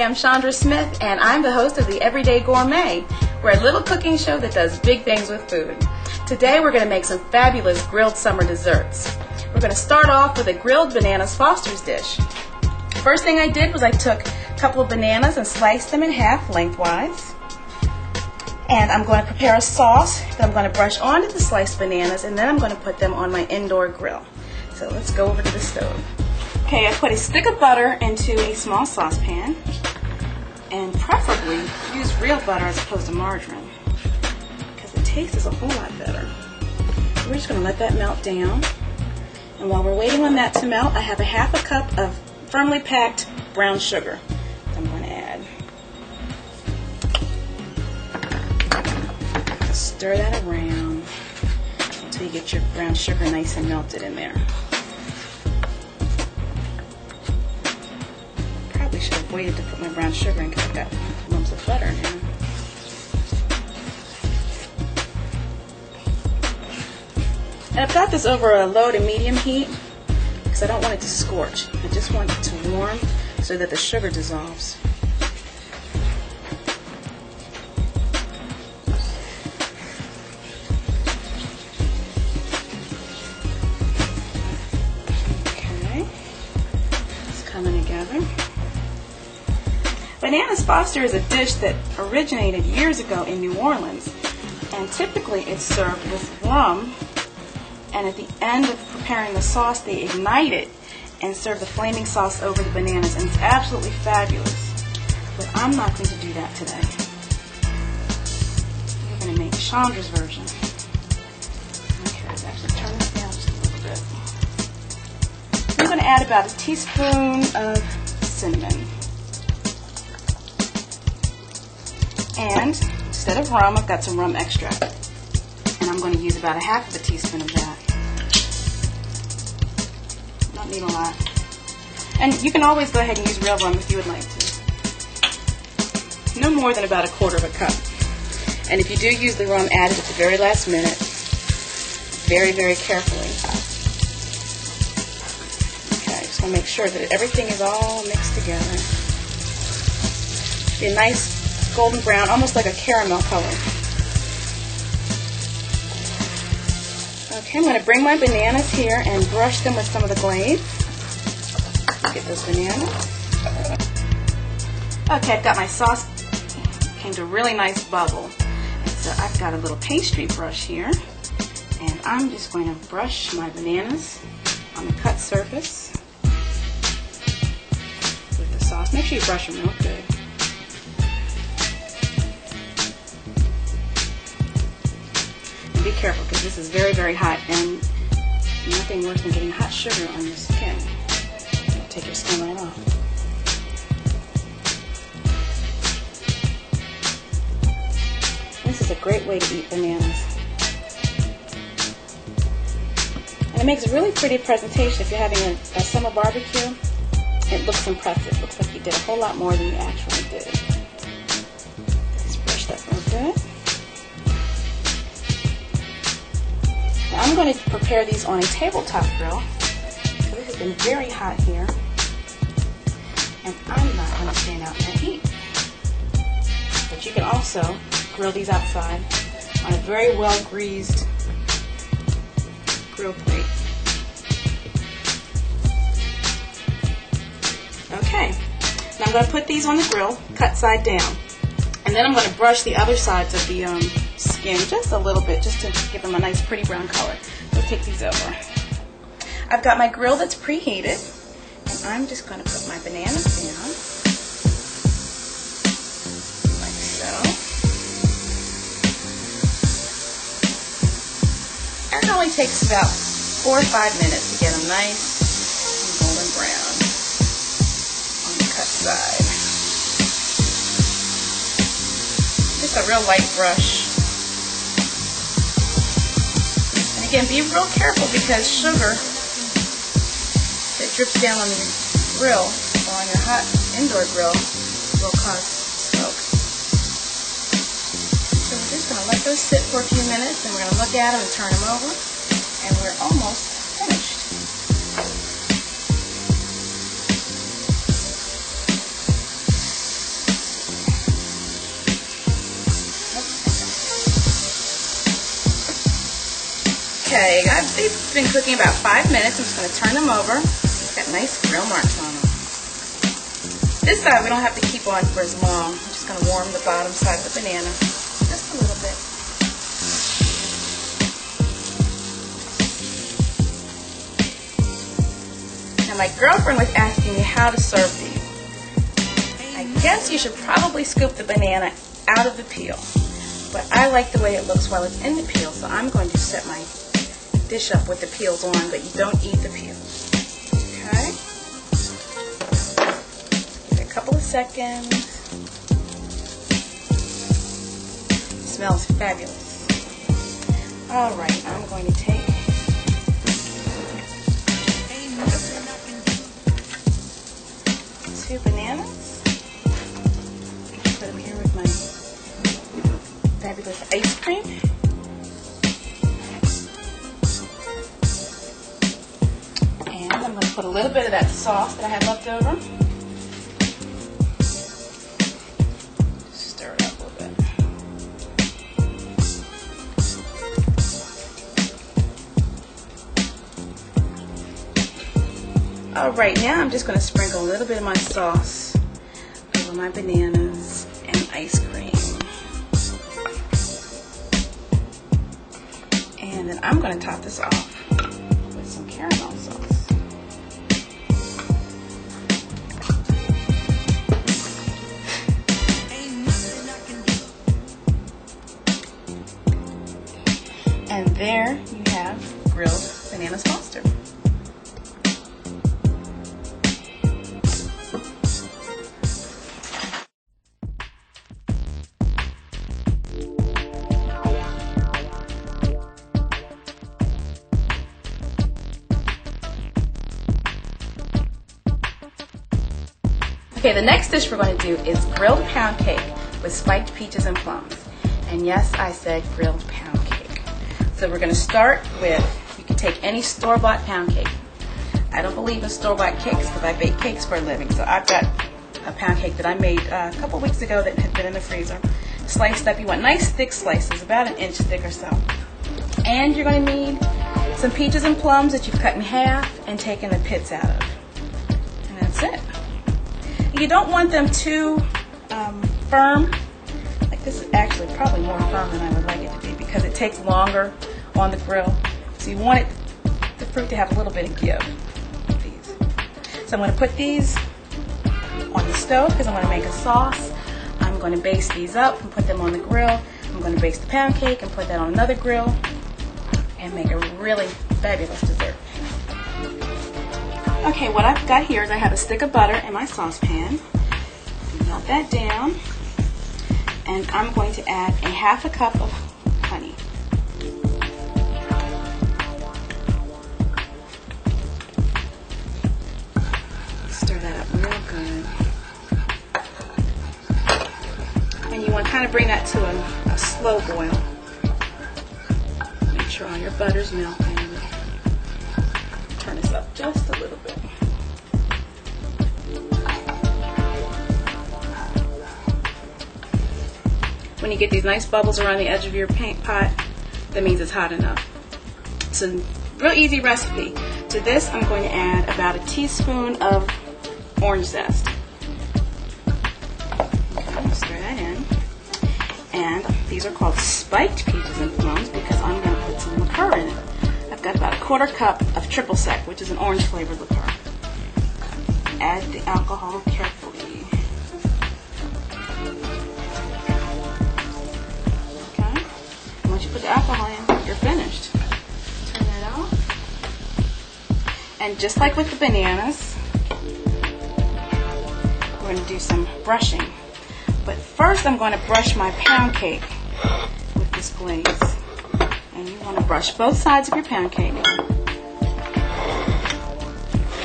Hi, I'm Chandra Smith, and I'm the host of the Everyday Gourmet. We're a little cooking show that does big things with food. Today we're going to make some fabulous grilled summer desserts. We're going to start off with a grilled bananas Foster's dish. First thing I did was I took a couple of bananas and sliced them in half lengthwise. And I'm going to prepare a sauce that I'm going to brush onto the sliced bananas, and then I'm going to put them on my indoor grill. So let's go over to the stove. Okay, I put a stick of butter into a small saucepan, and preferably use real butter as opposed to margarine, because the taste is a whole lot better. We're just going to let that melt down, and while we're waiting on that to melt, I have a half a cup of firmly packed brown sugar that I'm going to add. Stir that around until you get your brown sugar nice and melted in there. Should have waited to put my brown sugar in because I've got lumps of butter now. And I've got this over a low to medium heat because I don't want it to scorch. I just want it to warm so that the sugar dissolves. Okay, it's coming together. Bananas Foster is a dish that originated years ago in New Orleans, and typically it's served with rum, and at the end of preparing the sauce they ignite it and serve the flaming sauce over the bananas, and it's absolutely fabulous. But I'm not going to do that today. We're going to make Chandra's version. Okay, let's actually turn this down just a little bit. I'm going to add about a teaspoon of cinnamon. And instead of rum, I've got some rum extract. And I'm going to use about a half of a teaspoon of that. Don't need a lot. And you can always go ahead and use real rum if you would like to. No more than about a quarter of a cup. And if you do use the rum, add it at the very last minute. Very, very carefully. Okay, just want to make sure that everything is all mixed together. Be a nice golden brown, almost like a caramel color. Okay, I'm going to bring my bananas here and brush them with some of the glaze. Get those bananas. Okay, I've got my sauce. Came to a really nice bubble. And so I've got a little pastry brush here, and I'm just going to brush my bananas on the cut surface with the sauce. Make sure you brush them real good. Be careful because this is very, very hot, and nothing worse than getting hot sugar on your skin. It'll take your skin right off. This is a great way to eat bananas. And it makes a really pretty presentation if you're having a summer barbecue. It looks impressive. It looks like you did a whole lot more than you actually did. Let's brush that real good. Now I'm going to prepare these on a tabletop grill because it has been very hot here, and I'm not going to stand out in the heat. But you can also grill these outside on a very well greased grill plate. Okay, now I'm going to put these on the grill, cut side down, and then I'm going to brush the other sides of the skin just a little bit, just to give them a nice pretty brown color. We'll take these over. I've got my grill that's preheated, and I'm just going to put my bananas down, like so. And it only takes about 4 or 5 minutes to get them nice and golden brown on the cut side. Just a real light brush. Again, be real careful because sugar that drips down on your grill or on your hot indoor grill will cause smoke. So we're just going to let those sit for a few minutes, and we're going to look at them and turn them over, and we're almost finished. These have been cooking about 5 minutes. I'm just going to turn them over. Got nice grill marks on them. This side we don't have to keep on for as long. I'm just going to warm the bottom side of the banana just a little bit. Now my girlfriend was asking me how to serve these. I guess you should probably scoop the banana out of the peel. But I like the way it looks while it's in the peel, so I'm going to set my dish up with the peels on, but you don't eat the peel. Okay? Give it a couple of seconds. It smells fabulous. Alright, I'm going to take two bananas. Put them here with my fabulous ice cream. And I'm going to put a little bit of that sauce that I had left over. Stir it up a little bit. Alright, now I'm just going to sprinkle a little bit of my sauce over my bananas and ice cream. And then I'm going to top this off with some caramel sauce. And there you have grilled banana foster. Okay, the next dish we're going to do is grilled pound cake with spiked peaches and plums. And yes, I said grilled pound cake. So we're going to start with, you can take any store-bought pound cake. I don't believe in store-bought cakes because I bake cakes for a living. So I've got a pound cake that I made a couple weeks ago that had been in the freezer. Sliced up, you want nice thick slices, about an inch thick or so. And you're going to need some peaches and plums that you've cut in half and taken the pits out of. And that's it. You don't want them too firm. Like this is actually probably more firm than I would like it to be because it takes longer on the grill. So you want the fruit to have a little bit of give. So I'm going to put these on the stove because I'm going to make a sauce. I'm going to baste these up and put them on the grill. I'm going to baste the pound cake and put that on another grill and make a really fabulous dessert. Okay, what I've got here is I have a stick of butter in my saucepan. Melt that down. And I'm going to add a half a cup of honey. Stir that up real good. And you want to kind of bring that to a slow boil. Make sure all your butter's melting. Turn this up just a little bit. When you get these nice bubbles around the edge of your paint pot, that means it's hot enough. It's a real easy recipe. To this, I'm going to add about a teaspoon of orange zest. Okay, stir that in. And these are called spiked peaches and plums because I'm going to put some liqueur in it. I've got about a quarter cup of triple sec, which is an orange flavored liqueur. Add the alcohol carefully. Okay. And once you put the alcohol in, you're finished. Turn that off. And just like with the bananas, we're going to do some brushing. But first I'm going to brush my pound cake with this glaze. And you want to brush both sides of your pound cake. You're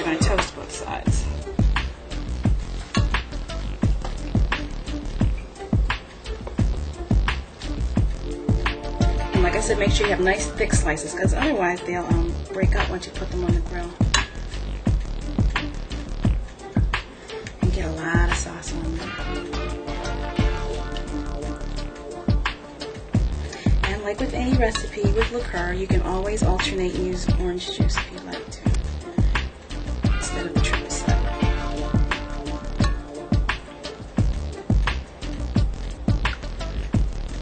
going to toast both sides. And like I said, make sure you have nice thick slices because otherwise they'll break up once you put them on the grill. And get a lot of sauce on there. like with any recipe with liqueur, you can always alternate and use orange juice if you like to, instead of the triple sec.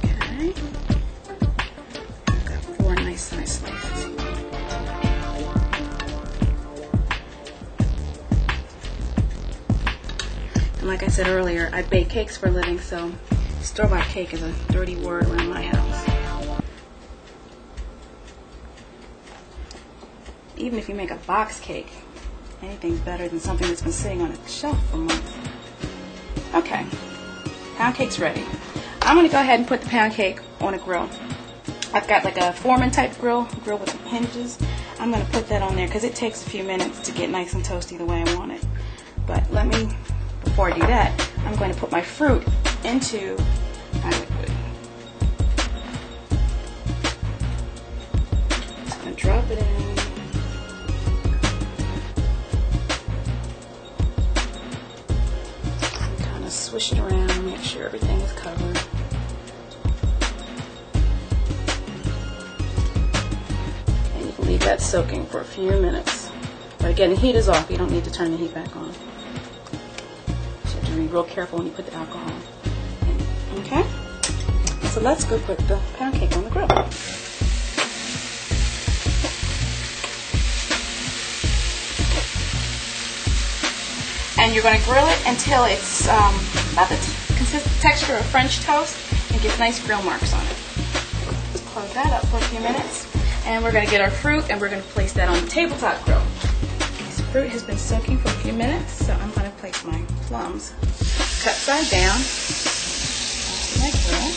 Okay. I've got 4 nice size slices here. And like I said earlier, I bake cakes for a living, so store-bought cake is a dirty word around my house. Even if you make a box cake, anything's better than something that's been sitting on a shelf for months. Okay, pound cake's ready. I'm going to go ahead and put the pound cake on a grill. I've got like a Foreman type grill with some hinges. I'm going to put that on there because it takes a few minutes to get nice and toasty the way I want it. But before I do that, I'm going to put my fruit into my liquid. Just going to drop it in. And kind of swish it around, make sure everything is covered. And you can leave that soaking for a few minutes. But again, the heat is off. You don't need to turn the heat back on. So you have to be real careful when you put the alcohol in. Okay, so let's go put the pound cake on the grill. And you're going to grill it until it's about the texture of French toast and gets nice grill marks on it. Let's close that up for a few minutes. And we're going to get our fruit and we're going to place that on the tabletop grill. This fruit has been soaking for a few minutes, so I'm going to place my plums cut side down. My grill.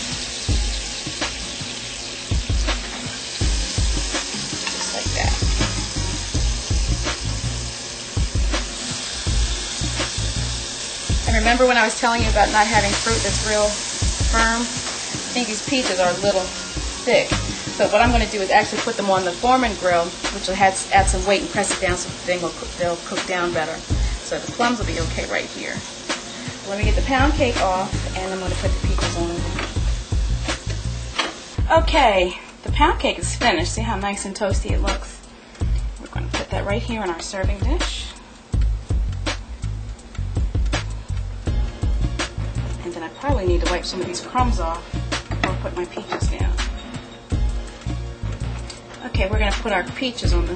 Just like that. And remember when I was telling you about not having fruit that's real firm? I think these pieces are a little thick. So what I'm going to do is actually put them on the Foreman grill, which will add some weight and press it down so they'll cook down better. So the plums will be okay right here. Let me get the pound cake off, and I'm going to put the peaches on over. Okay, the pound cake is finished. See how nice and toasty it looks? We're going to put that right here in our serving dish. And then I probably need to wipe some of these crumbs off before I put my peaches down. Okay, we're going to put our peaches on the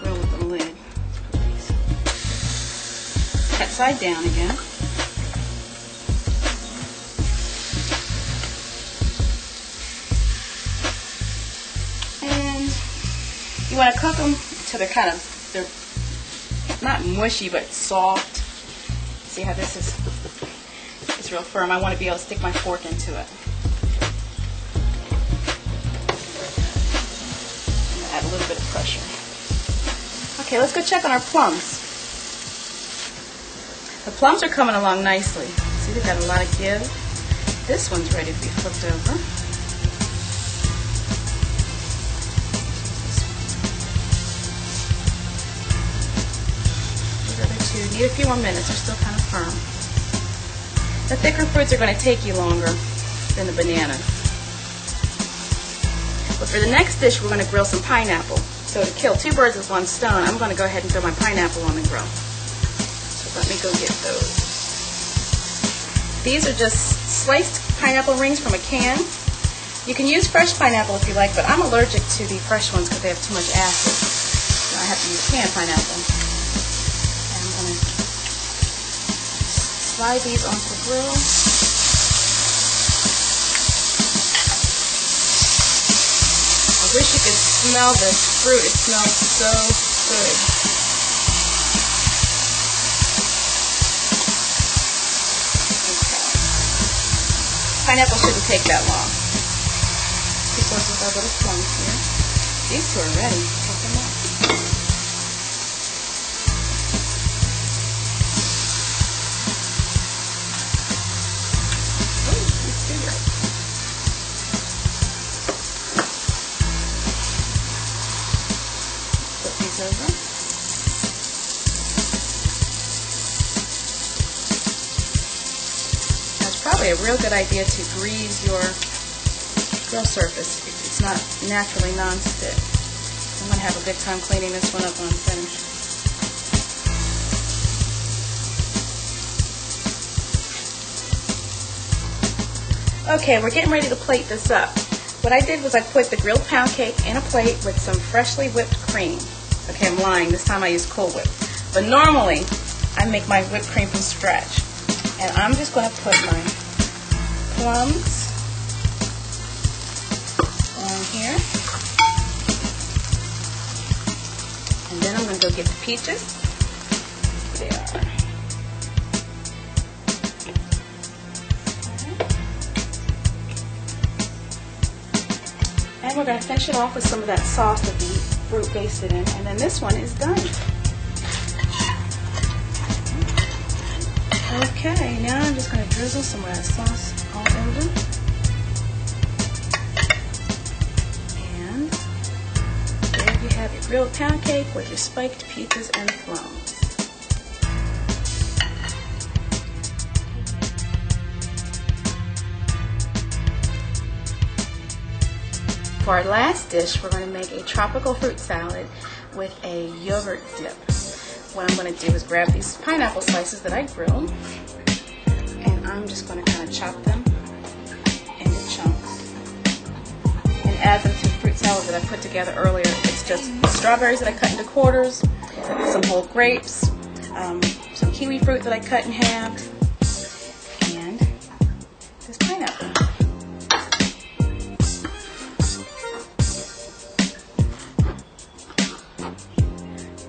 grill with the lid. Let's put these cut side down again. You want to cook them until they're not mushy but soft. See how this is? It's real firm. I want to be able to stick my fork into it. I'm going to add a little bit of pressure. Okay, let's go check on our plums. The plums are coming along nicely. See, they've got a lot of give. This one's ready to be flipped over. Need a few more minutes. They're still kind of firm. The thicker fruits are going to take you longer than the bananas. But for the next dish, we're going to grill some pineapple. So to kill 2 birds with 1 stone, I'm going to go ahead and throw my pineapple on the grill. So let me go get those. These are just sliced pineapple rings from a can. You can use fresh pineapple if you like, but I'm allergic to the fresh ones because they have too much acid. So I have to use canned pineapple. Slide these onto the grill. I wish you could smell this fruit. It smells so good. Okay. Pineapple shouldn't take that long. Of course, with our little plums here. These 2 are ready. Cut them up. Over. That's probably a real good idea to grease your grill surface. It's not naturally non-stick. I'm going to have a good time cleaning this one up when I'm finished. Okay, we're getting ready to plate this up. What I did was I put the grilled pound cake in a plate with some freshly whipped cream. Okay, I'm lying. This time I used Cool Whip. But normally, I make my whipped cream from scratch. And I'm just going to put my plums on here. And then I'm going to go get the peaches. There they are. And we're going to finish it off with some of that sauce that the fruit basted in. And then this one is done. Okay, now I'm just going to drizzle some of that sauce all over. And there you have your grilled pound cake with your spiked peaches and plums. For our last dish, we're going to make a tropical fruit salad with a yogurt dip. What I'm going to do is grab these pineapple slices that I grilled, and I'm just going to kind of chop them into chunks and add them to the fruit salad that I put together earlier. It's just strawberries that I cut into quarters, some whole grapes, some kiwi fruit that I cut in half, and this pineapple.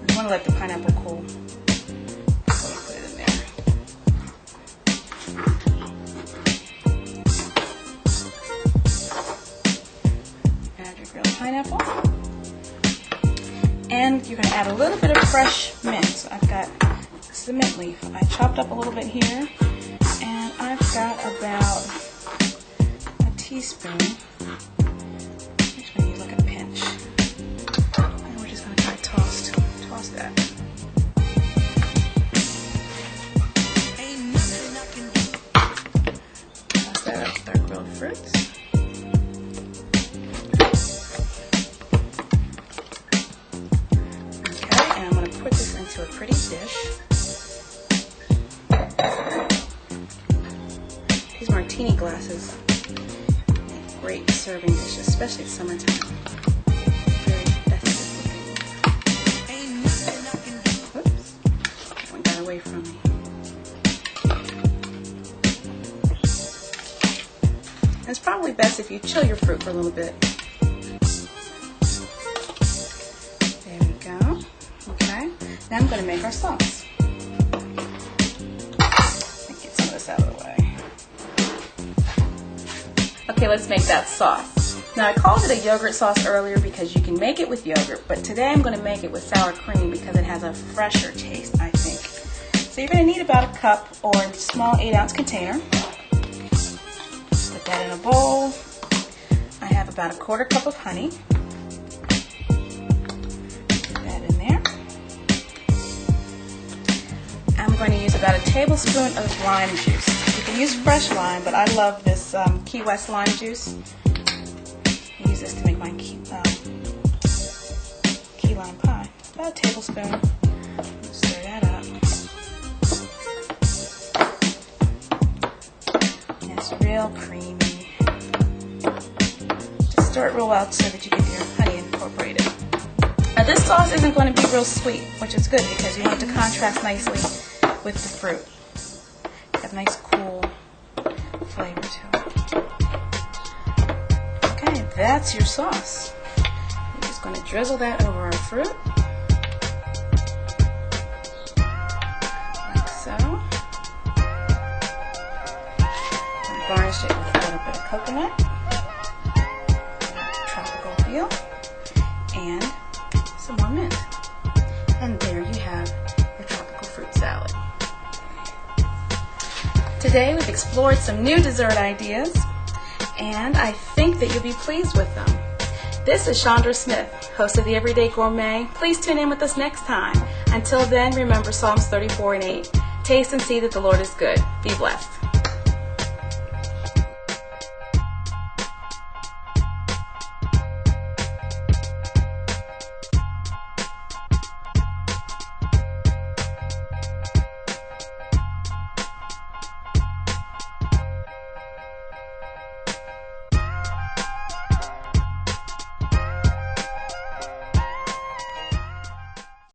I want to let the pineapple cool. So I put it in there. Add your grilled pineapple. And you're going to add a little bit of fresh mint. So I've got this is a mint leaf. I chopped up a little bit here. And I've got about a teaspoon. Actually, you look at a pinch. And we're just going to try toss that. Toss that up with our grilled fruits. Okay, and I'm going to put this into a pretty dish. These martini glasses make great serving dishes, especially at summertime. Away from me. It's probably best if you chill your fruit for a little bit. There we go. Okay. Now I'm going to make our sauce. Let's get some of this out of the way. Okay, let's make that sauce. Now I called it a yogurt sauce earlier because you can make it with yogurt, but today I'm going to make it with sour cream because it has a fresher taste, I think. So you're going to need about a cup or a small 8-ounce container. Put that in a bowl. I have about a 1/4 cup of honey. Put that in there. I'm going to use about a tablespoon of lime juice. You can use fresh lime, but I love this Key West lime juice. I use this to make my key lime pie. About a tablespoon. Stir that up. It's real creamy. Just stir it real well so that you get your honey incorporated. Now this sauce isn't going to be real sweet, which is good because you want it to contrast nicely with the fruit. Have a nice cool flavor to it. Okay, that's your sauce. We're just going to drizzle that over our fruit. Like so. Garnish it with a little bit of coconut, tropical feel, and some more mint. And there you have your tropical fruit salad. Today we've explored some new dessert ideas, and I think that you'll be pleased with them. This is Chandra Smith, host of the Everyday Gourmet. Please tune in with us next time. Until then, remember Psalms 34:8. Taste and see that the Lord is good. Be blessed.